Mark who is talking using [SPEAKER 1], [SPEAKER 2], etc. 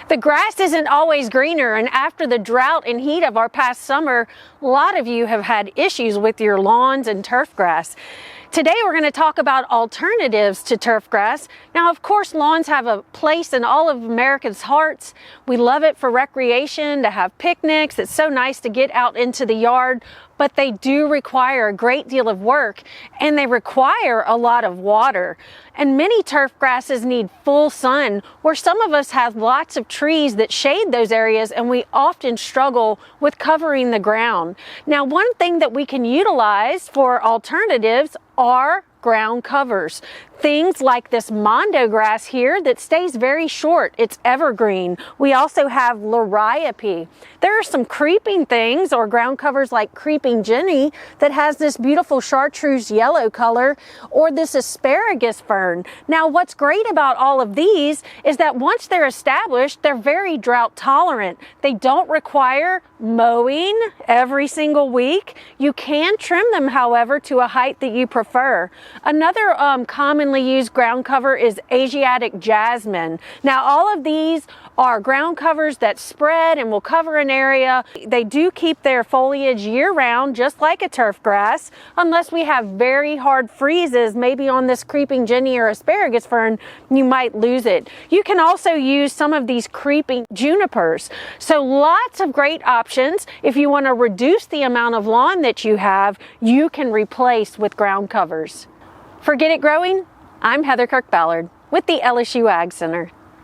[SPEAKER 1] The grass isn't always greener, and after the drought and heat of our past summer, a lot of you have had issues with your lawns and turf grass. Today we're going to talk about alternatives to turf grass. Now, of course, lawns have a place in all of America's hearts. We love it for recreation, to have picnics. It's so nice to get out into the yard, but they do require a great deal of work, and they require a lot of water. And many turf grasses need full sun, where some of us have lots of trees that shade those areas, and we often struggle with covering the ground. Now, one thing that we can utilize for alternatives are ground covers. Things like this mondo grass here that stays very short. It's evergreen. We also have liriope. There are some creeping things or ground covers like creeping jenny that has this beautiful chartreuse yellow color, or this asparagus fern. Now, what's great about all of these is that once they're established, they're very drought tolerant. They don't require mowing every single week. You can trim them, however, to a height that you prefer. Another commonly used ground cover is Asiatic jasmine. Now, all of these are ground covers that spread and will cover an area. They do keep their foliage year-round, just like a turf grass, unless we have very hard freezes, maybe on this creeping jenny or asparagus fern, you might lose it. You can also use some of these creeping junipers. So lots of great options. If you want to reduce the amount of lawn that you have, you can replace with ground covers. For Get It Growing, I'm Heather Kirk-Ballard with the LSU AgCenter.